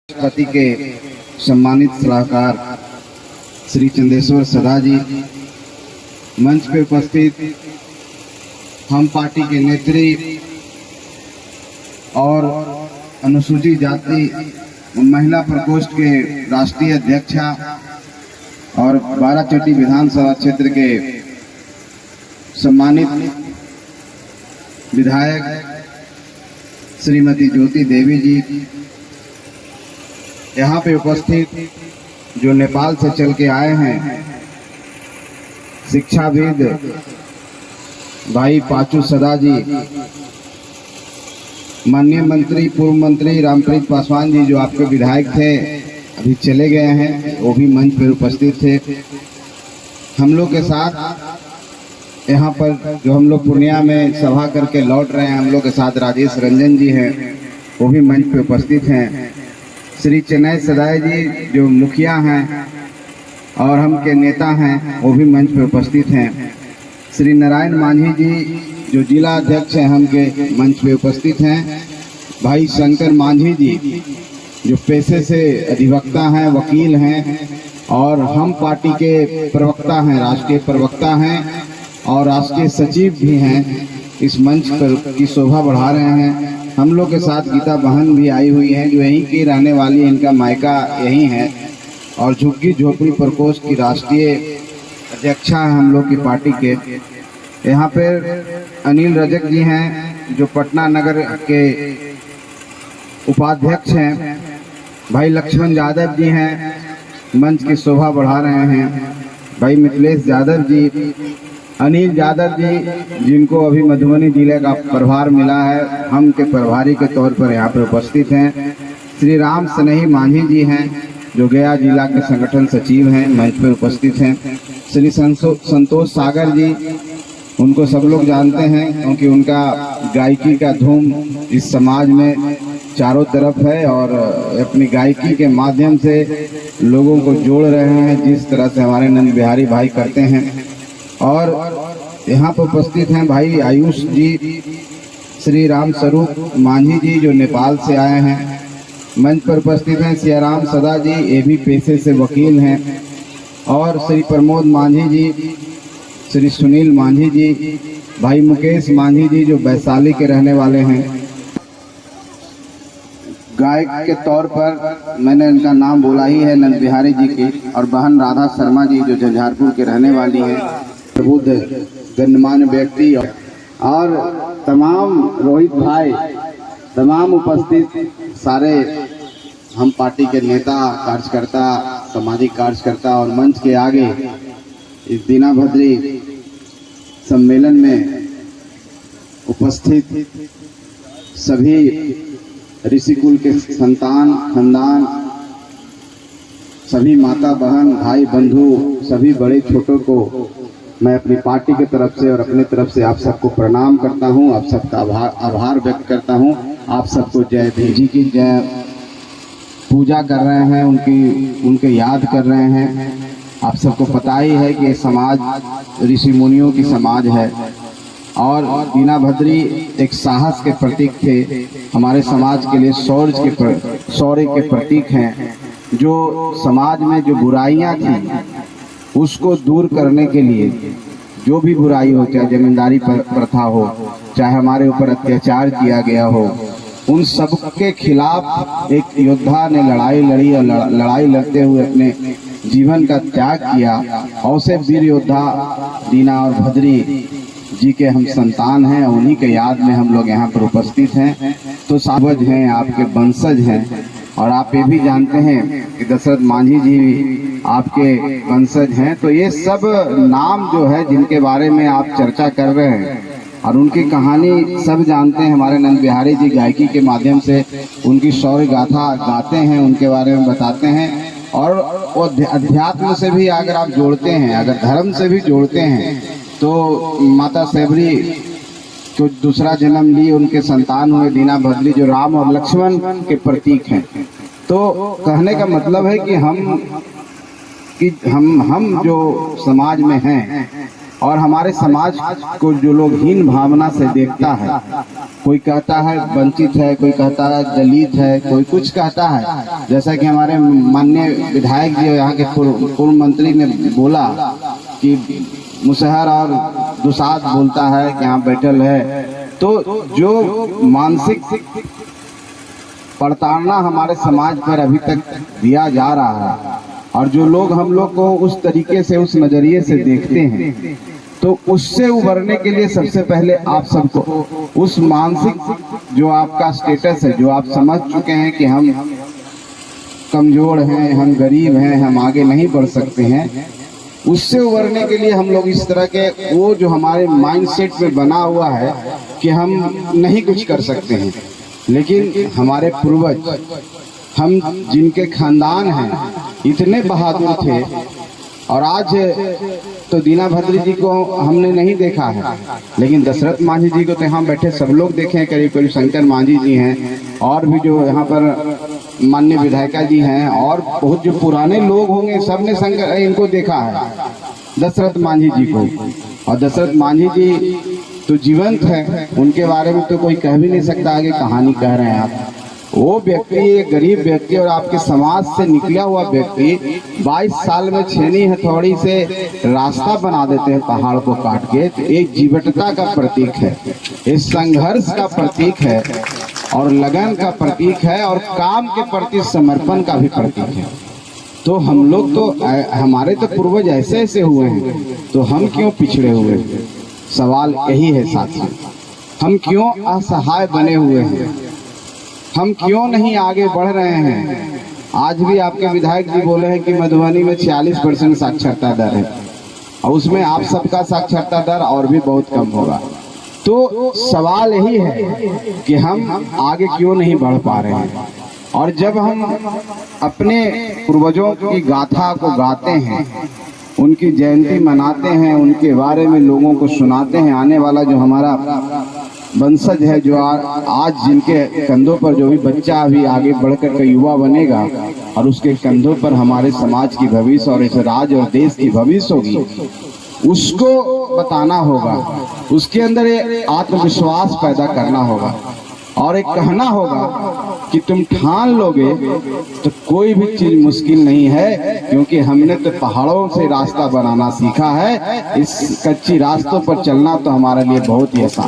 राष्ट्रपति के सम्मानित सलाहकार श्री चंदेश्वर सदा जी, मंच पे उपस्थित हम पार्टी के नेत्री और अनुसूचित जाति महिला प्रकोष्ठ के राष्ट्रीय अध्यक्षा और बाराचट्टी विधानसभा क्षेत्र के सम्मानित विधायक श्रीमती ज्योति देवी जी, यहाँ पे उपस्थित जो नेपाल से चल के आए हैं शिक्षाविद भाई पाचू सदा जी, माननीय मंत्री पूर्व मंत्री रामप्रीत पासवान जी जो आपके विधायक थे अभी चले गए हैं, वो भी मंच पर उपस्थित थे। हम लोग के साथ यहाँ पर जो हम लोग पूर्णिया में सभा करके लौट रहे हैं, हम लोग के साथ राजेश रंजन जी हैं, वो भी मंच पर उपस्थित हैं। श्री चेन्नई सदाई जी जो मुखिया हैं और हम के नेता हैं, वो भी मंच पर उपस्थित हैं। श्री नारायण मांझी जी जो जिला अध्यक्ष हैं, हम के मंच पे उपस्थित हैं। भाई शंकर मांझी जी जो पेशे से अधिवक्ता हैं, वकील हैं और हम पार्टी के प्रवक्ता हैं, राष्ट्रीय प्रवक्ता हैं और राष्ट्रीय सचिव भी हैं, इस मंच पर की शोभा बढ़ा रहे हैं। हम लोग के साथ गीता बहन भी आई हुई हैं जो यहीं की रहने वाली, इनका मायका यहीं है और झुग्गी झोपड़ी प्रकोष्ठ की राष्ट्रीय अध्यक्षा है हम लोग की पार्टी के। यहाँ पे अनिल रजक जी हैं जो पटना नगर के उपाध्यक्ष हैं। भाई लक्ष्मण यादव जी हैं, मंच की शोभा बढ़ा रहे हैं। भाई मिथिलेश यादव जी, अनिल यादव जी जिनको अभी मधुबनी जिले का प्रभार मिला है, हम के प्रभारी के तौर पर यहाँ पर उपस्थित हैं। श्री राम स्नेही मांझी जी हैं जो गया जिला के संगठन सचिव हैं, मंच पर उपस्थित हैं। श्री संतोष सागर जी, उनको सब लोग जानते हैं क्योंकि उनका गायकी का धूम इस समाज में चारों तरफ है और अपनी गायकी के माध्यम से लोगों को जोड़ रहे हैं, जिस तरह से हमारे नंद बिहारी भाई करते हैं। और यहाँ पर उपस्थित हैं भाई आयुष जी, श्री राम स्वरूप मांझी जी जो नेपाल से आए हैं, मंच पर उपस्थित हैं। सियाराम सदा जी, ये भी पेशे से वकील हैं और श्री प्रमोद मांझी जी, श्री सुनील मांझी जी, भाई मुकेश मांझी जी जो वैशाली के रहने वाले हैं। गायक के तौर पर मैंने इनका नाम बोला ही है नंद बिहारी जी की, और बहन राधा शर्मा जी जो झंझारपुर के रहने वाली हैं, बुद्ध गणमान्य व्यक्ति और तमाम रोहित भाई, तमाम उपस्थित सारे हम पार्टी के नेता कार्यकर्ता, सामाजिक कार्यकर्ता और मंच के आगे इस दीनाभद्री सम्मेलन में उपस्थित सभी ऋषिकुल के संतान खानदान, सभी माता बहन भाई बंधु, सभी बड़े छोटों को मैं अपनी पार्टी की तरफ से और अपनी तरफ से आप सबको प्रणाम करता हूं, आप सबका आभार व्यक्त करता हूं। आप सबको जय भीम जी की जय, पूजा कर रहे हैं, उनके याद कर रहे हैं। आप सबको पता ही है कि ये समाज ऋषि मुनियों की समाज है और दीनाभद्री एक साहस के प्रतीक थे, हमारे समाज के लिए शौर्य के प्रतीक हैं। जो समाज में जो बुराइयां थी उसको दूर करने के लिए, जो भी बुराई हो, चाहे जमींदारी प्रथा हो, चाहे हमारे ऊपर अत्याचार किया गया हो, उन सब के खिलाफ एक योद्धा ने लड़ाई लड़ी और लड़ाई लड़ते हुए अपने जीवन का त्याग किया। ऐसे वीर योद्धा दीना और भद्री जी के हम संतान हैं, उन्हीं के याद में हम लोग यहाँ पर उपस्थित हैं। तो सावज हैं, आपके वंशज हैं और आप ये भी जानते हैं कि दशरथ मांझी जी भी आपके वंशज हैं। तो ये सब नाम जो है जिनके बारे में आप चर्चा कर रहे हैं और उनकी कहानी सब जानते हैं, हमारे नंद बिहारी जी गायकी के माध्यम से उनकी शौर्य गाथा गाते हैं, उनके बारे में बताते हैं। और अध्यात्म से भी अगर आप जोड़ते हैं, अगर धर्म से भी जोड़ते हैं, तो माता सेबरी तो दूसरा जन्म ली, उनके संतान हुए दीनाभद्री जो राम और लक्ष्मण के प्रतीक हैं। तो कहने का मतलब है कि हम जो समाज में हैं और हमारे समाज को जो लोग हीन भावना से देखता है, कोई कहता है वंचित है, कोई कहता है दलित है, कोई कुछ कहता है। जैसा कि हमारे माननीय विधायक जी यहाँ के पूर्व मंत्री ने बोला कि मुसहर और दुसाद बोलता है कि यहाँ बैठल है, तो जो मानसिक प्रताड़ना हमारे समाज पर अभी तक दिया जा रहा है और जो लोग हम लोग को उस तरीके से, उस नजरिए से देखते हैं, तो उससे उभरने के लिए सबसे पहले आप सबको उस मानसिक जो आपका स्टेटस है, जो आप समझ चुके हैं कि हम कमजोर हैं, हम गरीब हैं, हम आगे नहीं बढ़ सकते हैं, उससे उभरने के लिए हम लोग इस तरह के वो जो हमारे माइंडसेट में बना हुआ है कि हम नहीं कुछ कर सकते हैं, लेकिन हमारे पूर्वज, हम जिनके खानदान हैं, इतने बहादुर थे। और आज तो दीनाभद्र जी को हमने नहीं देखा है, लेकिन दशरथ मांझी जी को तो यहाँ बैठे सब लोग देखे हैं, करीब करीब शंकर मांझी जी हैं और भी जो यहाँ पर माननीय विधायिका जी हैं और बहुत जो पुराने लोग होंगे सबने शंकर इनको देखा है, दशरथ मांझी जी को। और दशरथ मांझी जी तो जीवंत है, उनके बारे में तो कोई कह भी नहीं सकता आगे कहानी कह रहे हैं आप। वो व्यक्ति, एक गरीब व्यक्ति और आपके समाज से निकला हुआ व्यक्ति 22 साल में छेनी हथौड़ी से रास्ता बना देते हैं पहाड़ को काट के, तो एक जीवटता का प्रतीक है, इस संघर्ष का प्रतीक है और लगन का प्रतीक है और काम के प्रति समर्पण का भी प्रतीक है। तो हम लोग तो, हमारे तो पूर्वज ऐसे ऐसे हुए हैं, तो हम क्यों पिछड़े हुए हैं? सवाल यही है साथियों, हम क्यों असहाय बने हुए हैं? हम क्यों नहीं आगे बढ़ रहे हैं? आज भी आपके विधायक जी बोले हैं कि मधुबनी में 46% साक्षरता दर है और उसमें आप सबका साक्षरता दर और भी बहुत कम होगा। तो सवाल यही है कि हम आगे क्यों नहीं बढ़ पा रहे हैं? और जब हम अपने पूर्वजों की गाथा को गाते हैं, उनकी जयंती मनाते हैं, उनके बारे में लोगों को सुनाते हैं, आने वाला जो हमारा वंशज है, जो आज जिनके कंधों पर जो भी बच्चा अभी आगे बढ़कर के युवा बनेगा और उसके कंधों पर हमारे समाज की भविष्य और इस राज्य और देश की भविष्य होगी, उसको बताना होगा, उसके अंदर एक आत्मविश्वास पैदा करना होगा और एक कहना होगा कि तुम ठान लोगे तो कोई भी चीज मुश्किल नहीं है, क्योंकि हमने तो पहाड़ों से रास्ता बनाना सीखा है, इस कच्ची रास्तों पर चलना तो हमारे लिए बहुत ही आसान।